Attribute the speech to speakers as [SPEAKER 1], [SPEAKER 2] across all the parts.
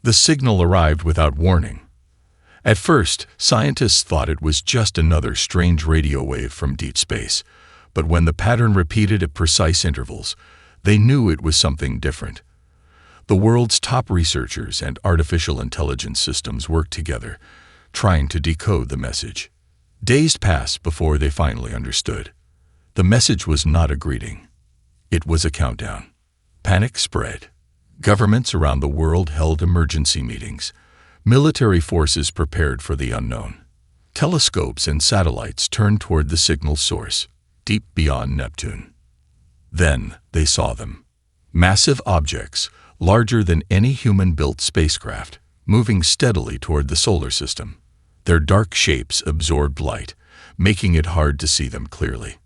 [SPEAKER 1] The signal arrived without warning. At first, scientists thought it was just another strange radio wave from deep space, but when the pattern repeated at precise intervals, they knew it was something different. The world's top researchers and artificial intelligence systems worked together, trying to decode the message. Days passed before they finally understood. The message was not a greeting. It was a countdown. Panic spread. Governments around the world held emergency meetings. Military forces prepared for the unknown. Telescopes and satellites turned toward the signal source, deep beyond Neptune. Then they saw them. Massive objects, larger than any human-built spacecraft, moving steadily toward the solar system. Their dark shapes absorbed light, making it hard to see them clearly.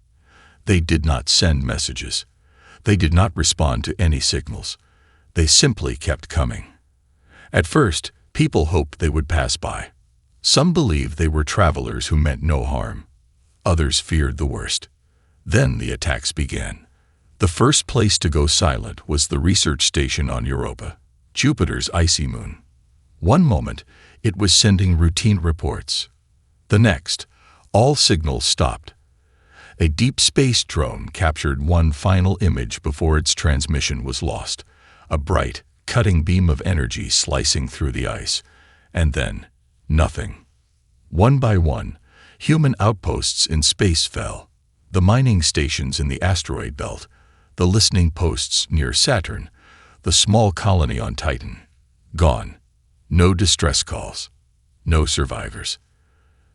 [SPEAKER 1] They did not send messages. They did not respond to any signals. They simply kept coming. At first, people hoped they would pass by. Some believed they were travelers who meant no harm. Others feared the worst. Then the attacks began. The first place to go silent was the research station on Europa, Jupiter's icy moon. One moment, it was sending routine reports. The next, all signals stopped. A deep space drone captured one final image before its transmission was lost, a bright, cutting beam of energy slicing through the ice. And then, nothing. One by one, human outposts in space fell. The mining stations in the asteroid belt, the listening posts near Saturn, the small colony on Titan. Gone. No distress calls. No survivors.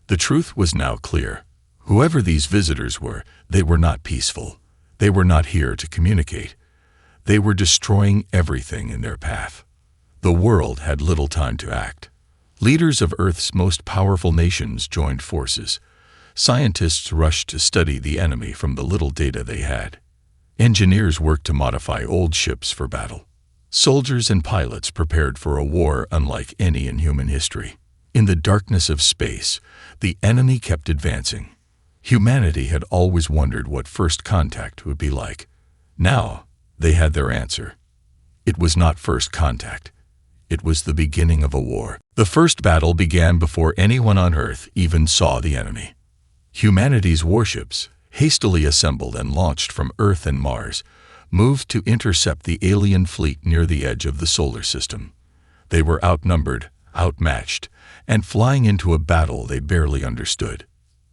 [SPEAKER 1] The truth was now clear. Whoever these visitors were, they were not peaceful. They were not here to communicate. They were destroying everything in their path. The world had little time to act. Leaders of Earth's most powerful nations joined forces. Scientists rushed to study the enemy from the little data they had. Engineers worked to modify old ships for battle. Soldiers and pilots prepared for a war unlike any in human history. In the darkness of space, the enemy kept advancing. Humanity had always wondered what first contact would be like. Now, they had their answer. It was not first contact. It was the beginning of a war. The first battle began before anyone on Earth even saw the enemy. Humanity's warships, hastily assembled and launched from Earth and Mars, moved to intercept the alien fleet near the edge of the solar system. They were outnumbered, outmatched, and flying into a battle they barely understood.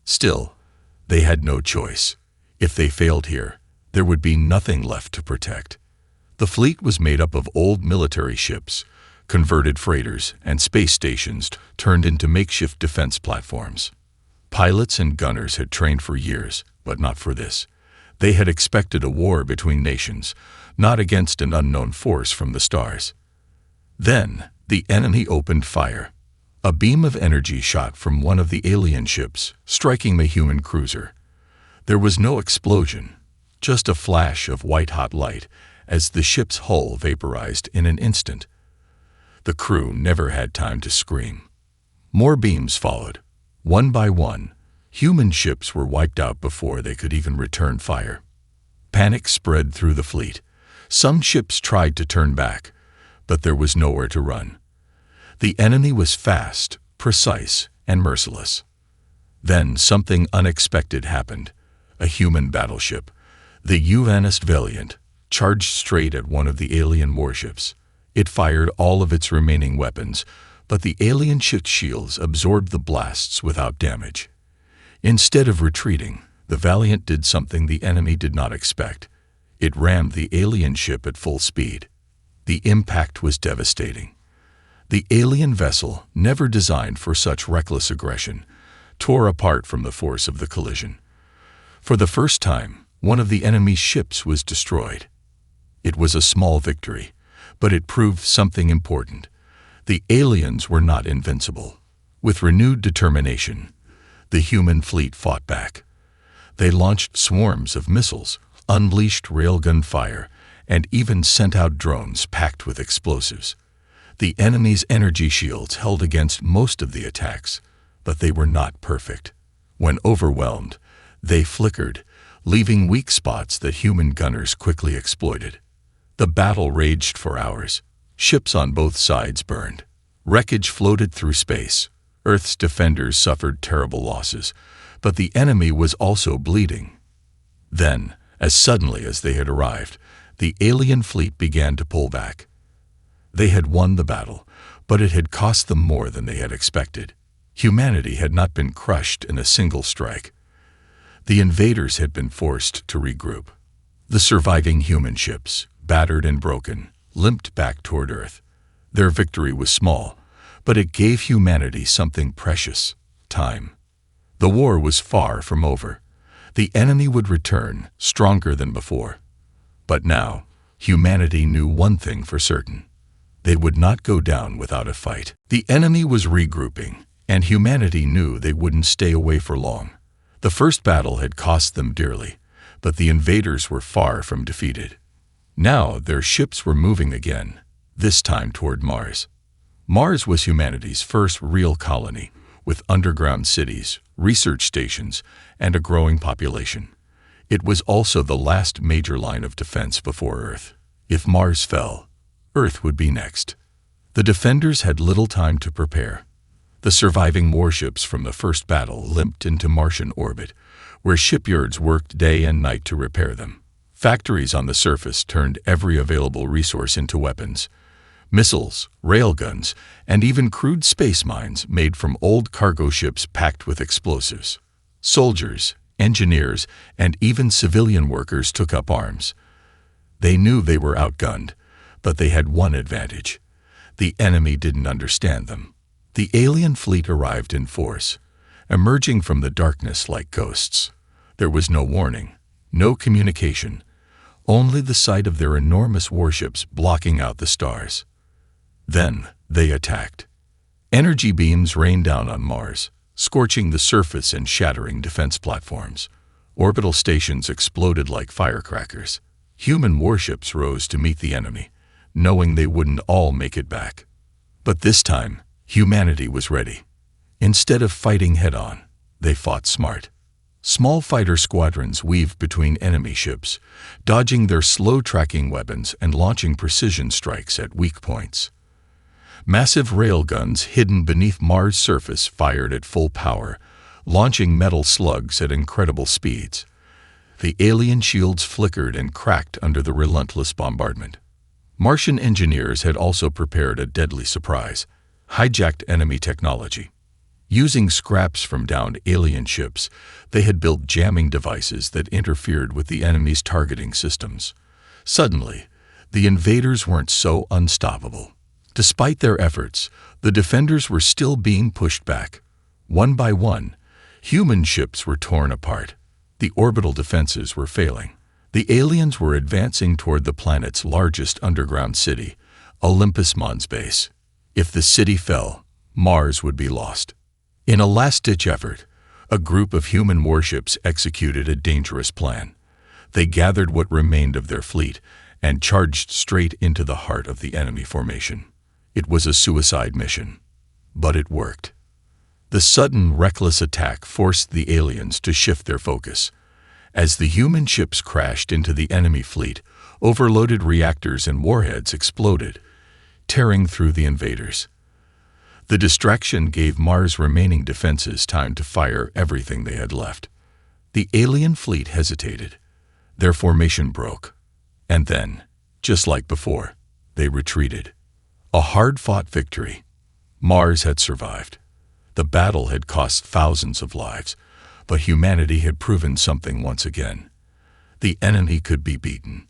[SPEAKER 1] Still, they had no choice. If they failed here, there would be nothing left to protect. The fleet was made up of old military ships, converted freighters, and space stations turned into makeshift defense platforms. Pilots and gunners had trained for years, but not for this. They had expected a war between nations, not against an unknown force from the stars. Then, the enemy opened fire. A beam of energy shot from one of the alien ships, striking the human cruiser. There was no explosion, just a flash of white-hot light as the ship's hull vaporized in an instant. The crew never had time to scream. More beams followed. One by one, human ships were wiped out before they could even return fire. Panic spread through the fleet. Some ships tried to turn back, but there was nowhere to run. The enemy was fast, precise, and merciless. Then something unexpected happened. A human battleship, the UNS Valiant, charged straight at one of the alien warships. It fired all of its remaining weapons, but the alien ship's shields absorbed the blasts without damage. Instead of retreating, the Valiant did something the enemy did not expect. It rammed the alien ship at full speed. The impact was devastating. The alien vessel, never designed for such reckless aggression, tore apart from the force of the collision. For the first time, one of the enemy's ships was destroyed. It was a small victory, but it proved something important. The aliens were not invincible. With renewed determination, the human fleet fought back. They launched swarms of missiles, unleashed railgun fire, and even sent out drones packed with explosives. The enemy's energy shields held against most of the attacks, but they were not perfect. When overwhelmed, they flickered, leaving weak spots that human gunners quickly exploited. The battle raged for hours. Ships on both sides burned. Wreckage floated through space. Earth's defenders suffered terrible losses, but the enemy was also bleeding. Then, as suddenly as they had arrived, the alien fleet began to pull back. They had won the battle, but it had cost them more than they had expected. Humanity had not been crushed in a single strike. The invaders had been forced to regroup. The surviving human ships, battered and broken, limped back toward Earth. Their victory was small, but it gave humanity something precious: time. The war was far from over. The enemy would return, stronger than before. But now, humanity knew one thing for certain: they would not go down without a fight. The enemy was regrouping, and humanity knew they wouldn't stay away for long. The first battle had cost them dearly, but the invaders were far from defeated. Now their ships were moving again, this time toward Mars. Mars was humanity's first real colony, with underground cities, research stations, and a growing population. It was also the last major line of defense before Earth. If Mars fell, Earth would be next. The defenders had little time to prepare. The surviving warships from the first battle limped into Martian orbit, where shipyards worked day and night to repair them. Factories on the surface turned every available resource into weapons. Missiles, railguns, and even crude space mines made from old cargo ships packed with explosives. Soldiers, engineers, and even civilian workers took up arms. They knew they were outgunned, but they had one advantage: the enemy didn't understand them. The alien fleet arrived in force, emerging from the darkness like ghosts. There was no warning, no communication, only the sight of their enormous warships blocking out the stars. Then they attacked. Energy beams rained down on Mars, scorching the surface and shattering defense platforms. Orbital stations exploded like firecrackers. Human warships rose to meet the enemy, knowing they wouldn't all make it back. But this time, humanity was ready. Instead of fighting head-on, they fought smart. Small fighter squadrons weaved between enemy ships, dodging their slow-tracking weapons and launching precision strikes at weak points. Massive railguns hidden beneath Mars' surface fired at full power, launching metal slugs at incredible speeds. The alien shields flickered and cracked under the relentless bombardment. Martian engineers had also prepared a deadly surprise: hijacked enemy technology. Using scraps from downed alien ships, they had built jamming devices that interfered with the enemy's targeting systems. Suddenly, the invaders weren't so unstoppable. Despite their efforts, the defenders were still being pushed back. One by one, human ships were torn apart. The orbital defenses were failing. The aliens were advancing toward the planet's largest underground city, Olympus Mons base. If the city fell, Mars would be lost. In a last-ditch effort, a group of human warships executed a dangerous plan. They gathered what remained of their fleet and charged straight into the heart of the enemy formation. It was a suicide mission, but it worked. The sudden, reckless attack forced the aliens to shift their focus. As the human ships crashed into the enemy fleet, overloaded reactors and warheads exploded, tearing through the invaders. The distraction gave Mars' remaining defenses time to fire everything they had left. The alien fleet hesitated. Their formation broke. And then, just like before, they retreated. A hard-fought victory. Mars had survived. The battle had cost thousands of lives, but humanity had proven something once again. The enemy could be beaten.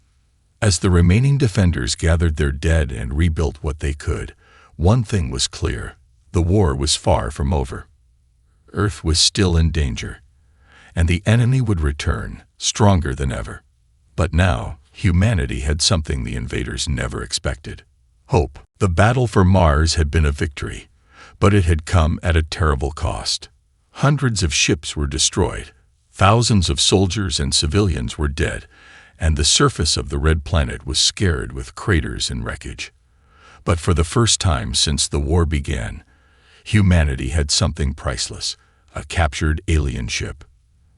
[SPEAKER 1] As the remaining defenders gathered their dead and rebuilt what they could, one thing was clear: the war was far from over. Earth was still in danger, and the enemy would return, stronger than ever. But now, humanity had something the invaders never expected: hope. The battle for Mars had been a victory, but it had come at a terrible cost. Hundreds of ships were destroyed, thousands of soldiers and civilians were dead, and the surface of the red planet was scarred with craters and wreckage. But for the first time since the war began, humanity had something priceless: a captured alien ship.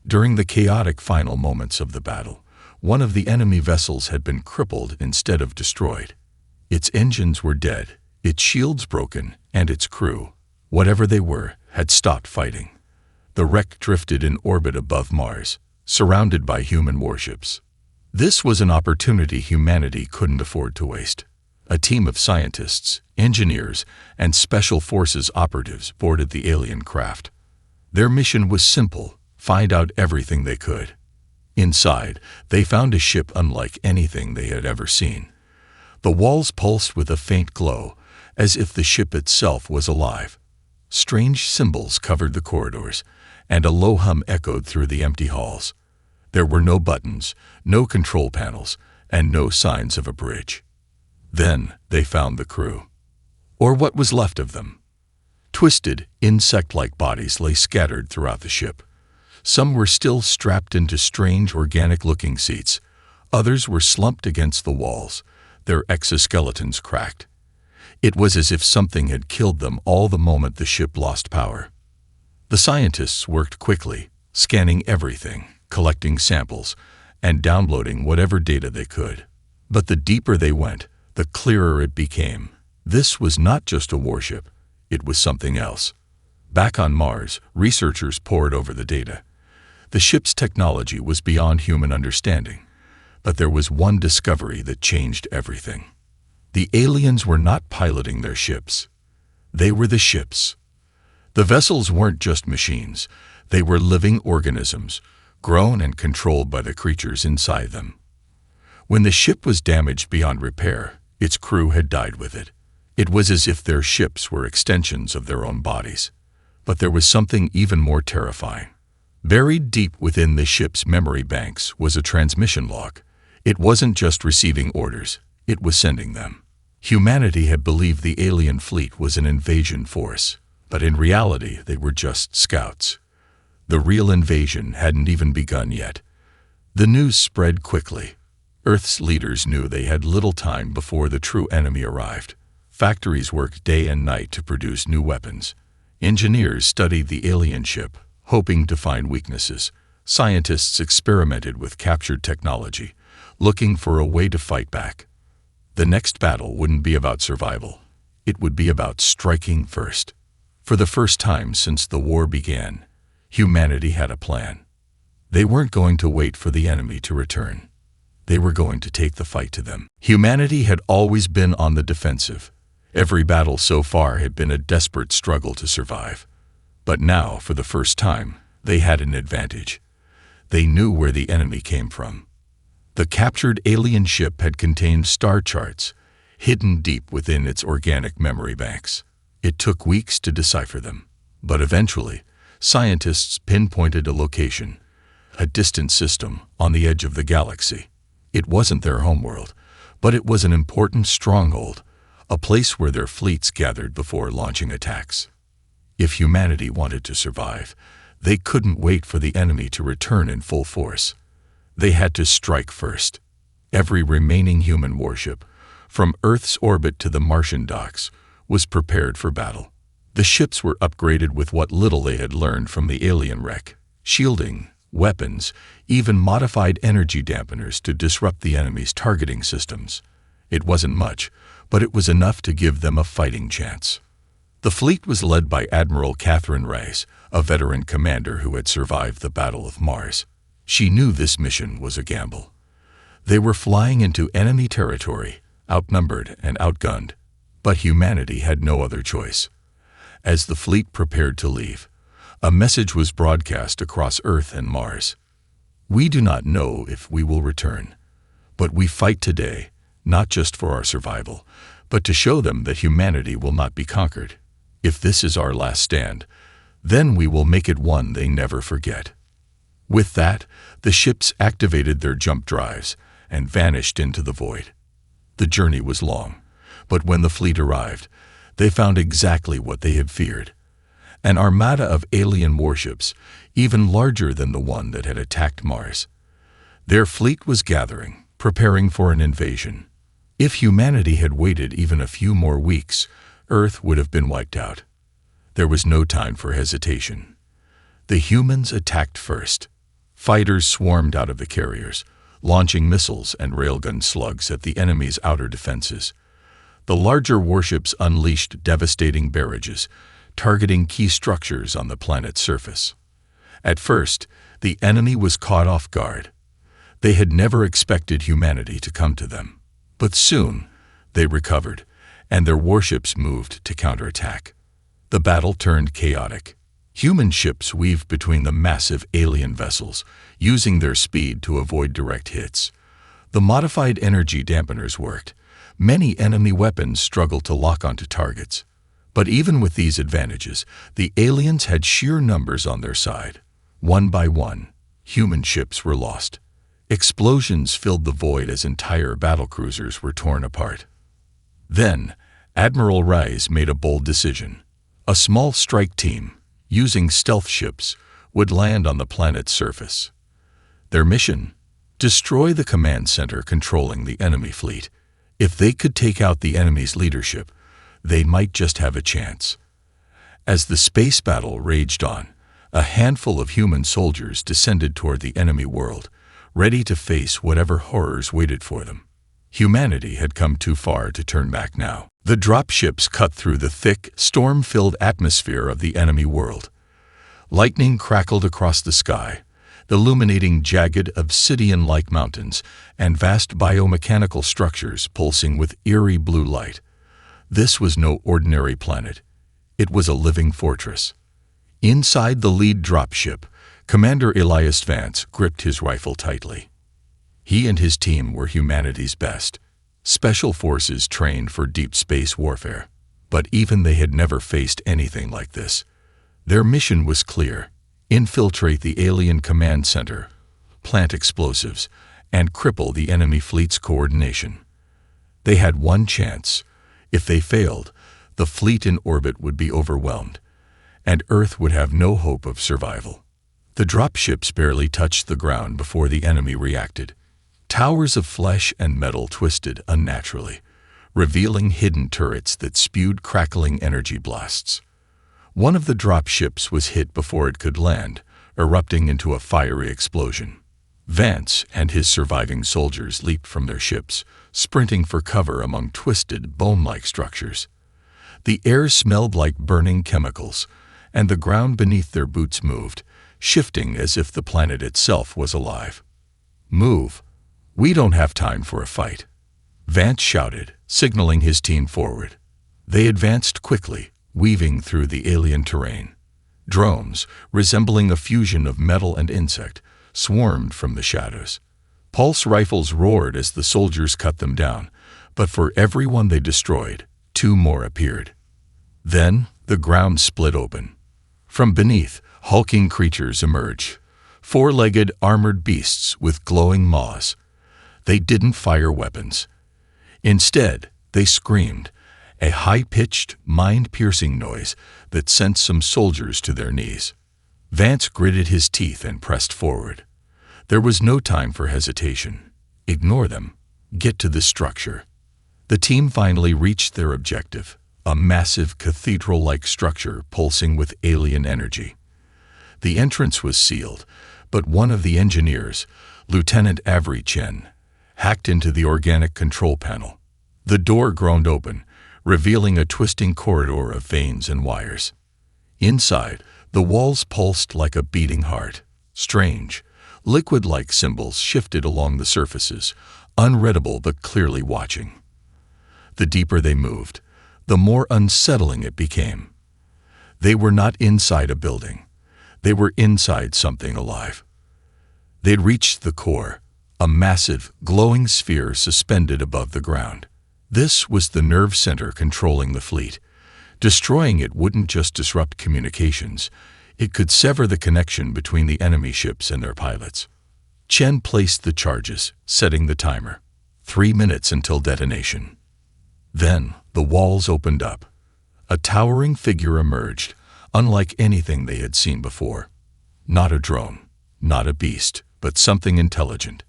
[SPEAKER 1] During the chaotic final moments of the battle, one of the enemy vessels had been crippled instead of destroyed. Its engines were dead, its shields broken, and its crew, whatever they were, had stopped fighting. The wreck drifted in orbit above Mars, surrounded by human warships. This was an opportunity humanity couldn't afford to waste. A team of scientists, engineers, and special forces operatives boarded the alien craft. Their mission was simple: find out everything they could. Inside, they found a ship unlike anything they had ever seen. The walls pulsed with a faint glow, as if the ship itself was alive. Strange symbols covered the corridors, and a low hum echoed through the empty halls. There were no buttons, no control panels, and no signs of a bridge. Then they found the crew, or what was left of them. Twisted, insect-like bodies lay scattered throughout the ship. Some were still strapped into strange, organic-looking seats. Others were slumped against the walls, their exoskeletons cracked. It was as if something had killed them all the moment the ship lost power. The scientists worked quickly, scanning everything, collecting samples, and downloading whatever data they could. But the deeper they went, the clearer it became. This was not just a warship. It was something else. Back on Mars, researchers pored over the data. The ship's technology was beyond human understanding. But there was one discovery that changed everything. The aliens were not piloting their ships. They were the ships. The vessels weren't just machines. They were living organisms, grown and controlled by the creatures inside them. When the ship was damaged beyond repair, its crew had died with it. It was as if their ships were extensions of their own bodies. But there was something even more terrifying. Buried deep within the ship's memory banks was a transmission log. It wasn't just receiving orders, it was sending them. Humanity had believed the alien fleet was an invasion force, but in reality they were just scouts. The real invasion hadn't even begun yet. The news spread quickly. Earth's leaders knew they had little time before the true enemy arrived. Factories worked day and night to produce new weapons. Engineers studied the alien ship, hoping to find weaknesses. Scientists experimented with captured technology, looking for a way to fight back. The next battle wouldn't be about survival. It would be about striking first. For the first time since the war began, humanity had a plan. They weren't going to wait for the enemy to return. They were going to take the fight to them. Humanity had always been on the defensive. Every battle so far had been a desperate struggle to survive. But now, for the first time, they had an advantage. They knew where the enemy came from. The captured alien ship had contained star charts, hidden deep within its organic memory banks. It took weeks to decipher them. But eventually, scientists pinpointed a location, a distant system on the edge of the galaxy. It wasn't their homeworld, but it was an important stronghold, a place where their fleets gathered before launching attacks. If humanity wanted to survive, they couldn't wait for the enemy to return in full force. They had to strike first. Every remaining human warship, from Earth's orbit to the Martian docks, was prepared for battle. The ships were upgraded with what little they had learned from the alien wreck: shielding, weapons, even modified energy dampeners to disrupt the enemy's targeting systems. It wasn't much, but it was enough to give them a fighting chance. The fleet was led by Admiral Catherine Reyes, a veteran commander who had survived the Battle of Mars. She knew this mission was a gamble. They were flying into enemy territory, outnumbered and outgunned. But humanity had no other choice. As the fleet prepared to leave, a message was broadcast across Earth and Mars. We do not know if we will return, but we fight today, not just for our survival, but to show them that humanity will not be conquered. If this is our last stand, then we will make it one they never forget. With that, the ships activated their jump drives and vanished into the void. The journey was long, but when the fleet arrived, they found exactly what they had feared: an armada of alien warships, even larger than the one that had attacked Mars. Their fleet was gathering, preparing for an invasion. If humanity had waited even a few more weeks, Earth would have been wiped out. There was no time for hesitation. The humans attacked first. Fighters swarmed out of the carriers, launching missiles and railgun slugs at the enemy's outer defenses. The larger warships unleashed devastating barrages, targeting key structures on the planet's surface. At first, the enemy was caught off guard. They had never expected humanity to come to them. But soon, they recovered, and their warships moved to counterattack. The battle turned chaotic. Human ships weaved between the massive alien vessels, using their speed to avoid direct hits. The modified energy dampeners worked. Many enemy weapons struggled to lock onto targets. But even with these advantages, the aliens had sheer numbers on their side. One by one, human ships were lost. Explosions filled the void as entire battlecruisers were torn apart. Then, Admiral Rise made a bold decision. A small strike team, using stealth ships, would land on the planet's surface. Their mission? Destroy the command center controlling the enemy fleet. If they could take out the enemy's leadership, they might just have a chance. As the space battle raged on, a handful of human soldiers descended toward the enemy world, ready to face whatever horrors waited for them. Humanity had come too far to turn back now. The dropships cut through the thick, storm-filled atmosphere of the enemy world. Lightning crackled across the sky, illuminating jagged, obsidian-like mountains and vast biomechanical structures pulsing with eerie blue light. This was no ordinary planet. It was a living fortress. Inside the lead dropship, Commander Elias Vance gripped his rifle tightly. He and his team were humanity's best. Special forces trained for deep space warfare. But even they had never faced anything like this. Their mission was clear: infiltrate the alien command center, plant explosives, and cripple the enemy fleet's coordination. They had one chance. If they failed, the fleet in orbit would be overwhelmed, and Earth would have no hope of survival. The dropships barely touched the ground before the enemy reacted. Towers of flesh and metal twisted unnaturally, revealing hidden turrets that spewed crackling energy blasts. One of the dropships was hit before it could land, erupting into a fiery explosion. Vance and his surviving soldiers leaped from their ships, sprinting for cover among twisted, bone-like structures. The air smelled like burning chemicals, and the ground beneath their boots moved, shifting as if the planet itself was alive. "Move! We don't have time for a fight," Vance shouted, signaling his team forward. They advanced quickly, weaving through the alien terrain. Drones, resembling a fusion of metal and insect, swarmed from the shadows. Pulse rifles roared as the soldiers cut them down, but for every one they destroyed, two more appeared. Then the ground split open. From beneath, hulking creatures emerged, four-legged armored beasts with glowing maws. They didn't fire weapons. Instead, they screamed, a high-pitched, mind-piercing noise that sent some soldiers to their knees. Vance gritted his teeth and pressed forward. There was no time for hesitation. Ignore them. Get to this structure. The team finally reached their objective, a massive cathedral-like structure pulsing with alien energy. The entrance was sealed, but one of the engineers, Lieutenant Avery Chen, hacked into the organic control panel. The door groaned open, revealing a twisting corridor of veins and wires. Inside, the walls pulsed like a beating heart. Strange, liquid-like symbols shifted along the surfaces, unreadable but clearly watching. The deeper they moved, the more unsettling it became. They were not inside a building. They were inside something alive. They'd reached the core, a massive, glowing sphere suspended above the ground. This was the nerve center controlling the fleet. Destroying it wouldn't just disrupt communications. It could sever the connection between the enemy ships and their pilots. Chen placed the charges, setting the timer. 3 minutes until detonation. Then, the walls opened up. A towering figure emerged, unlike anything they had seen before. Not a drone, not a beast, but something intelligent.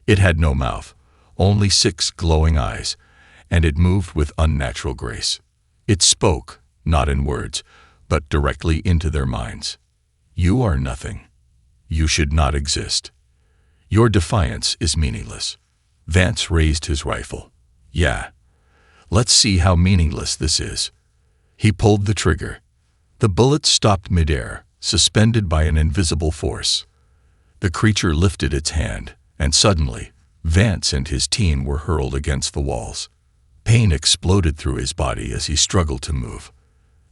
[SPEAKER 1] It had no mouth, only 6 glowing eyes, and it moved with unnatural grace. It spoke, not in words, but directly into their minds. You are nothing. You should not exist. Your defiance is meaningless. Vance raised his rifle. Yeah. Let's see how meaningless this is. He pulled the trigger. The bullet stopped midair, suspended by an invisible force. The creature lifted its hand, and suddenly, Vance and his team were hurled against the walls. Pain exploded through his body as he struggled to move.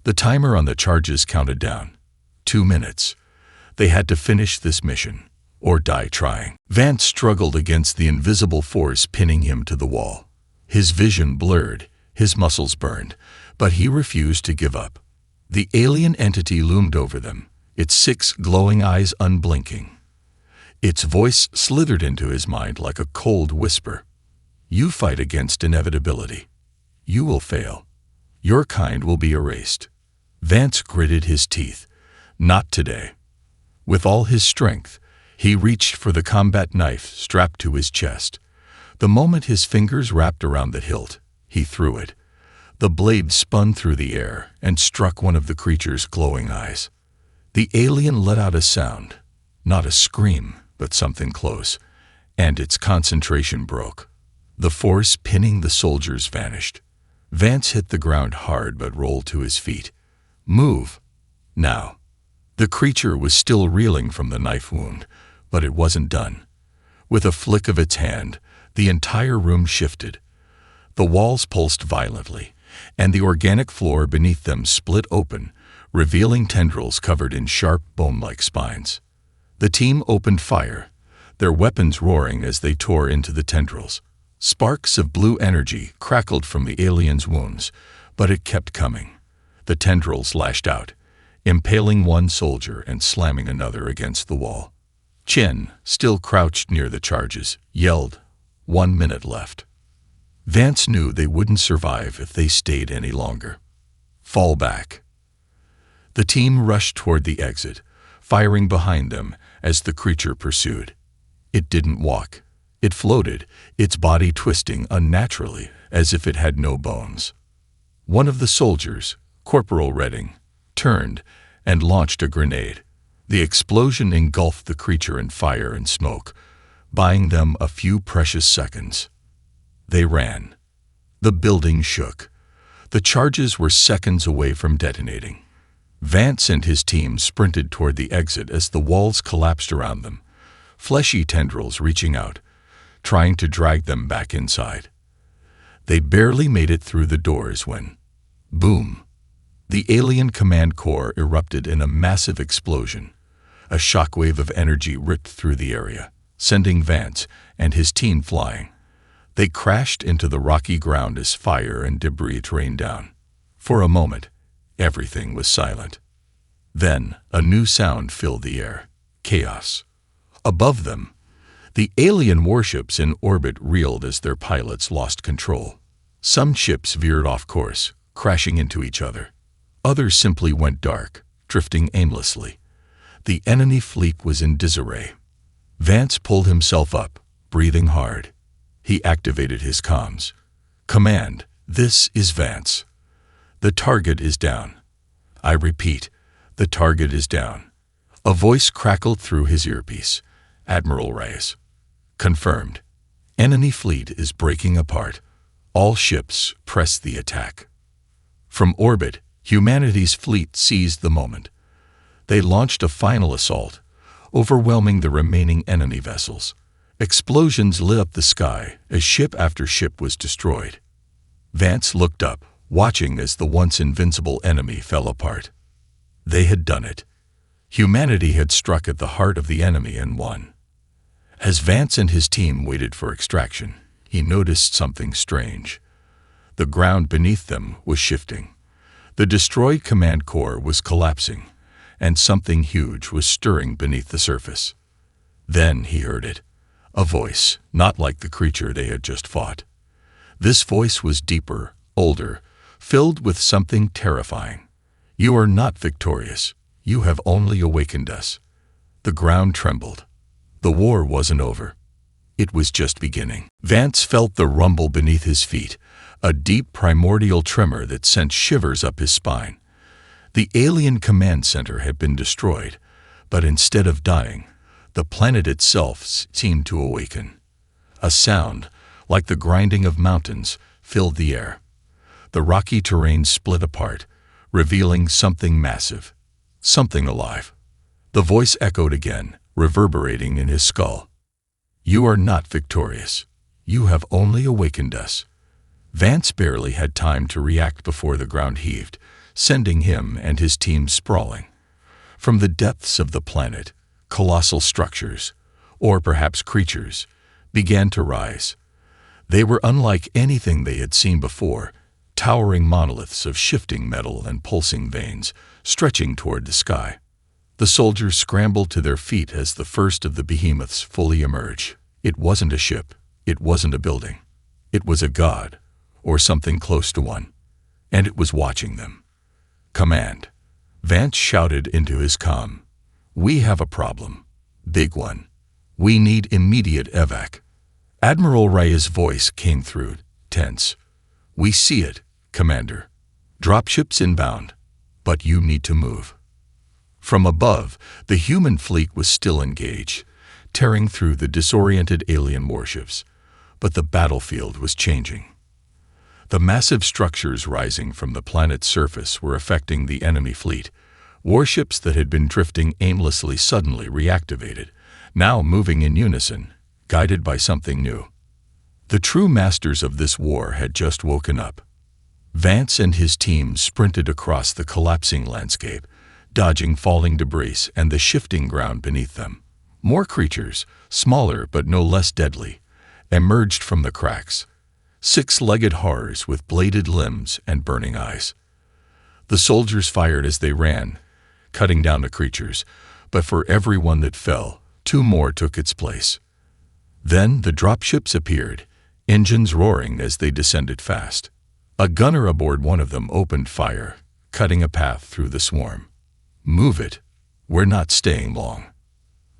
[SPEAKER 1] The timer on the charges counted down. 2 minutes. They had to finish this mission, or die trying. Vance struggled against the invisible force pinning him to the wall. His vision blurred, his muscles burned, but he refused to give up. The alien entity loomed over them, its 6 glowing eyes unblinking. Its voice slithered into his mind like a cold whisper. You fight against inevitability. You will fail. Your kind will be erased. Vance gritted his teeth. Not today. With all his strength, he reached for the combat knife strapped to his chest. The moment his fingers wrapped around the hilt, he threw it. The blade spun through the air and struck one of the creature's glowing eyes. The alien let out a sound, not a scream, but something close, and its concentration broke. The force pinning the soldiers vanished. Vance hit the ground hard but rolled to his feet. Move. Now. The creature was still reeling from the knife wound, but it wasn't done. With a flick of its hand, the entire room shifted. The walls pulsed violently, and the organic floor beneath them split open, revealing tendrils covered in sharp bone-like spines. The team opened fire, their weapons roaring as they tore into the tendrils. Sparks of blue energy crackled from the alien's wounds, but it kept coming. The tendrils lashed out, impaling one soldier and slamming another against the wall. Chen, still crouched near the charges, yelled, 1 minute left. Vance knew they wouldn't survive if they stayed any longer. Fall back. The team rushed toward the exit, firing behind them as the creature pursued. It didn't walk. It floated, its body twisting unnaturally as if it had no bones. One of the soldiers, Corporal Redding, turned and launched a grenade. The explosion engulfed the creature in fire and smoke, buying them a few precious seconds. They ran. The building shook. The charges were seconds away from detonating. Vance and his team sprinted toward the exit as the walls collapsed around them, fleshy tendrils reaching out, trying to drag them back inside. They barely made it through the doors when, boom, the alien command core erupted in a massive explosion. A shockwave of energy ripped through the area, sending Vance and his team flying. They crashed into the rocky ground as fire and debris rained down. For a moment, everything was silent. Then, a new sound filled the air. Chaos. Above them, the alien warships in orbit reeled as their pilots lost control. Some ships veered off course, crashing into each other. Others simply went dark, drifting aimlessly. The enemy fleet was in disarray. Vance pulled himself up, breathing hard. He activated his comms. Command, this is Vance. The target is down. I repeat, the target is down. A voice crackled through his earpiece. Admiral Reyes. Confirmed. Enemy fleet is breaking apart. All ships press the attack. From orbit, humanity's fleet seized the moment. They launched a final assault, overwhelming the remaining enemy vessels. Explosions lit up the sky as ship after ship was destroyed. Vance looked up, watching as the once invincible enemy fell apart. They had done it. Humanity had struck at the heart of the enemy and won. As Vance and his team waited for extraction, he noticed something strange. The ground beneath them was shifting. The destroyed command core was collapsing, and something huge was stirring beneath the surface. Then he heard it. A voice, not like the creature they had just fought. This voice was deeper, older, filled with something terrifying. You are not victorious. You have only awakened us. The ground trembled. The war wasn't over. It was just beginning. Vance felt the rumble beneath his feet, a deep primordial tremor that sent shivers up his spine. The alien command center had been destroyed, but instead of dying, the planet itself seemed to awaken. A sound, like the grinding of mountains, filled the air. the rocky terrain split apart, revealing something massive, something alive. The voice echoed again, reverberating in his skull. "You are not victorious. You have only awakened us." Vance barely had time to react before the ground heaved, sending him and his team sprawling. From the depths of the planet, colossal structures, or perhaps creatures, began to rise. They were unlike anything they had seen before, towering monoliths of shifting metal and pulsing veins, stretching toward the sky. The soldiers scrambled to their feet as the first of the behemoths fully emerged. It wasn't a ship, it wasn't a building. It was a god, or something close to one, and it was watching them. "Command," Vance shouted into his comm. "We have a problem. Big one. We need immediate evac." Admiral Ray's voice came through, tense. "We see it, Commander. Dropships inbound, but you need to move." From above, the human fleet was still engaged, tearing through the disoriented alien warships, but the battlefield was changing. The massive structures rising from the planet's surface were affecting the enemy fleet. Warships that had been drifting aimlessly suddenly reactivated, now moving in unison, guided by something new. The true masters of this war had just woken up. Vance and his team sprinted across the collapsing landscape, dodging falling debris and the shifting ground beneath them. More creatures, smaller but no less deadly, emerged from the cracks. Six-legged horrors with bladed limbs and burning eyes. The soldiers fired as they ran, cutting down the creatures, but for every one that fell, two more took its place. Then the dropships appeared, engines roaring as they descended fast. A gunner aboard one of them opened fire, cutting a path through the swarm. "Move it. We're not staying long."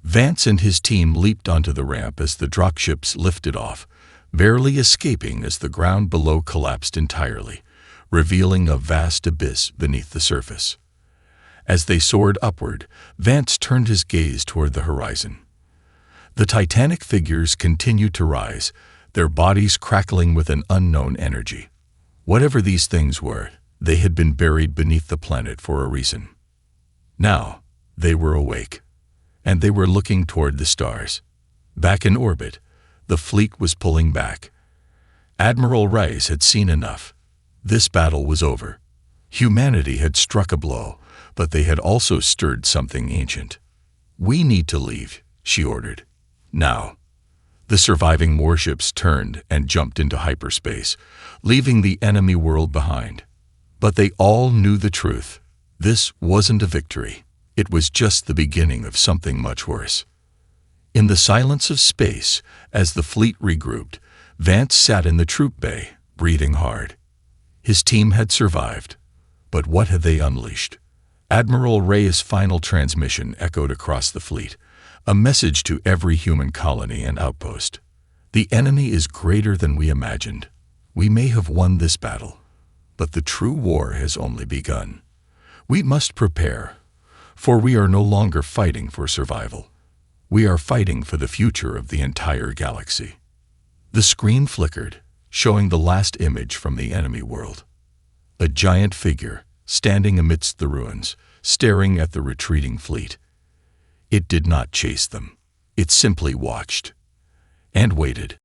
[SPEAKER 1] Vance and his team leaped onto the ramp as the dropships lifted off, barely escaping as the ground below collapsed entirely, revealing a vast abyss beneath the surface. As they soared upward, Vance turned his gaze toward the horizon. The titanic figures continued to rise, their bodies crackling with an unknown energy. Whatever these things were, they had been buried beneath the planet for a reason. Now, they were awake, and they were looking toward the stars. Back in orbit, the fleet was pulling back. Admiral Rice had seen enough. This battle was over. Humanity had struck a blow, but they had also stirred something ancient. "We need to leave," she ordered. "Now." The surviving warships turned and jumped into hyperspace, leaving the enemy world behind. But they all knew the truth. This wasn't a victory. It was just the beginning of something much worse. In the silence of space, as the fleet regrouped, Vance sat in the troop bay, breathing hard. His team had survived, but what had they unleashed? Admiral Ray's final transmission echoed across the fleet, a message to every human colony and outpost. "The enemy is greater than we imagined. We may have won this battle, but the true war has only begun. We must prepare, for we are no longer fighting for survival. We are fighting for the future of the entire galaxy." The screen flickered, showing the last image from the enemy world. A giant figure, standing amidst the ruins, staring at the retreating fleet. It did not chase them. It simply watched. And waited.